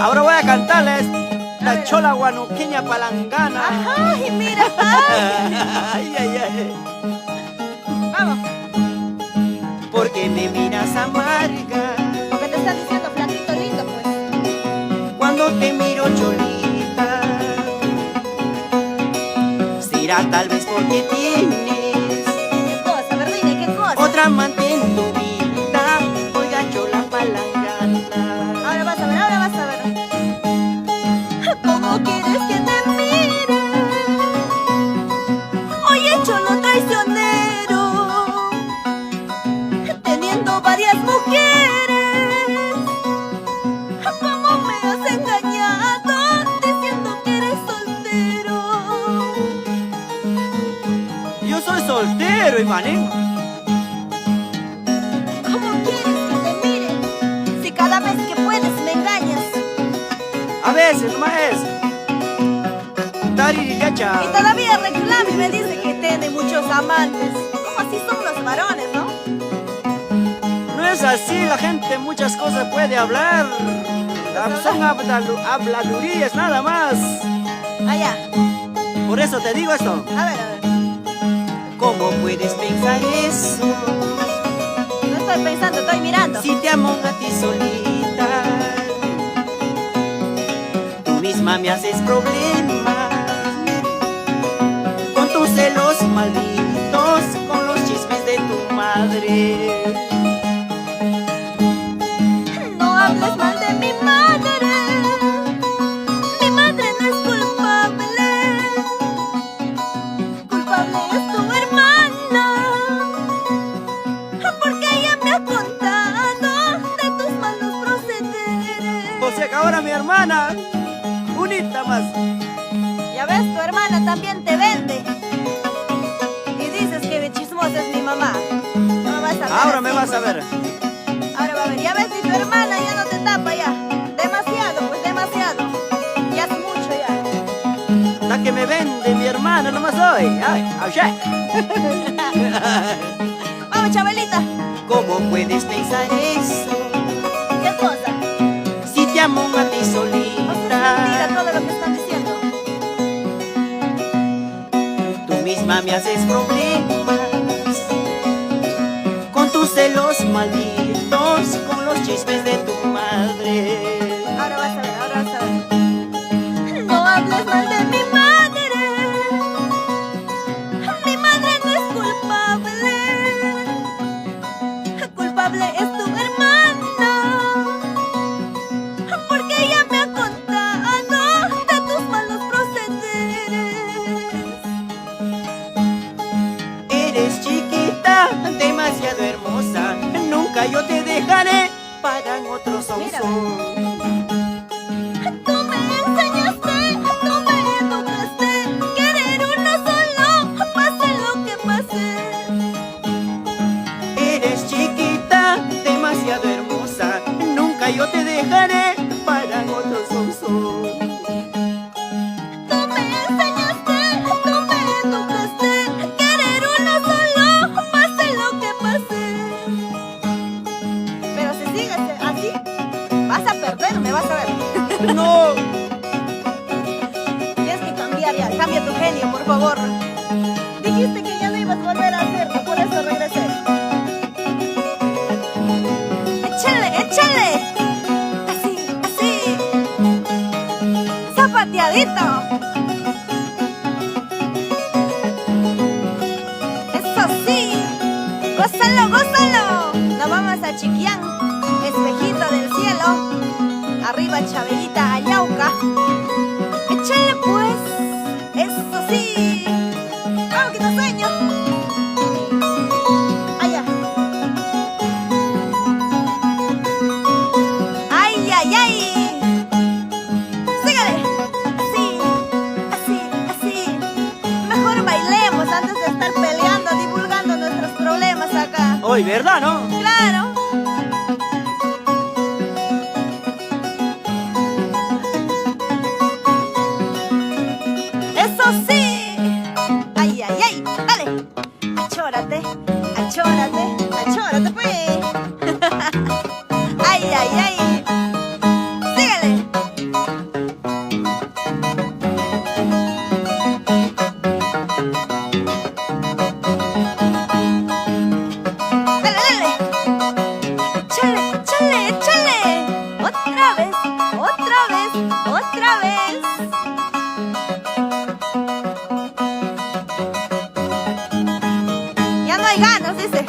Ahora voy a cantarles la chola guanuqueña palangana. Ay, mira. Ay. Ay, ay, ay. Vamos. Porque me miras amarga Porque te están diciendo flaquito lindo, pues. cuando te miro cholita. Será tal vez porque tienes ¿Qué cosa? A ver, dime, ¿qué cosa? otra amante en tu vida. Oiga, chola palangana. Ahora vas a ver, ahora vas a ver. ¿Cómo quieres que te mire? Oye, cholo traicionero, teniendo varias mujeres. ¿Cómo me has engañado diciendo que eres soltero? Yo soy soltero, Ivanín. ¿Cómo quieres que te mire si cada vez que puedes me engañas? A veces nomás es. Y Taririyacha. todavía reclama y me dice que tiene muchos amantes. ¿Cómo así son los varones, no? No es así, la gente muchas cosas puede hablar. Son habladurías nada más. Allá, Por eso te digo esto. a ver. ¿Cómo puedes pensar eso? No estoy pensando, estoy mirando. Si te amo a ti solita, tú misma me haces problemas con tus celos malditos, con los chismes de tu madre. No hables mal de mi madre. Mi madre no es culpable. Culpable es tu hermana. Porque ella me ha contado de tus malos procederes. O sea que ahora mi hermana, unita más. Ya ves, tu hermana también te vende. Y dices que de chismosa es mi mamá. No me vas a ver Ahora así, me vas a pues. ver. Ahora va a ver, ya ves si tu hermana ya no te tapa ya. Demasiado, pues demasiado. Ya es mucho ya. La que me vende mi hermana nomás hoy. Ay, oye. Vamos, Chabelita. ¿Cómo puedes pensar eso? ¿Qué cosa? Si te amo a ti O sea, es mentira solita, todo lo que están diciendo. tú misma me haces problemas con tus celos malditos, con los chismes de tu madre. Ahora vas a ver, ahora vas a ver. No hables mal de mi madre. Mi madre no es culpable. Culpable es tu hermana. Porque ella me ha contado de tus malos procederes. Eres chiquita, demasiado hermosa, nunca yo te dejaré, pagan otros son. Mira. Tú me enseñaste, tú me educaste, querer uno solo, pase lo que pase. Eres chiquita, demasiado hermosa, nunca yo te dejaré, pagan otros son. Tú me enseñaste, tú me educaste, querer uno solo, pase lo que pase. Pero si sigues así, vas a perder, me vas a ver. No, Tienes que cambiar ya, cambia tu genio, por favor. Dijiste que ya no ibas a volver a hacerlo, por eso regresé. ¡Échale, échale! Así, así. ¡Zapateadito! ¡Eso sí! ¡Gózalo, gózalo! Nos vamos a Chiquián, espejito del cielo. Arriba Chabelita, Ayauca. ¡Échale pues! ¡Eso sí! ¡Vamos, quitoseño! ¡Allá! ¡Ay, ay, ay! ¡Sígale! Así, así, así. Mejor bailemos antes de estar peleando, divulgando nuestros problemas acá. hoy, ¿verdad, no? ¡Claro! ¡Eso sí! ¡Ay, ay, ay! ¡Dale! ¡Achórate! ¡Achórate! ¡Achórate, pues! ¡Ay, ay, ay! hay ganas, dice.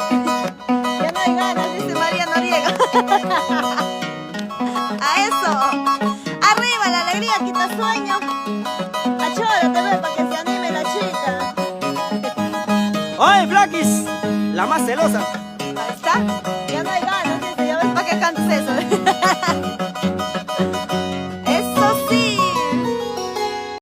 Ya no hay ganas, dice María Noriega. A eso. Arriba, la alegría quita sueño. Achórate, ve, para que se anime la chica. ¡Oye, Flaquis! La más celosa. Ahí está.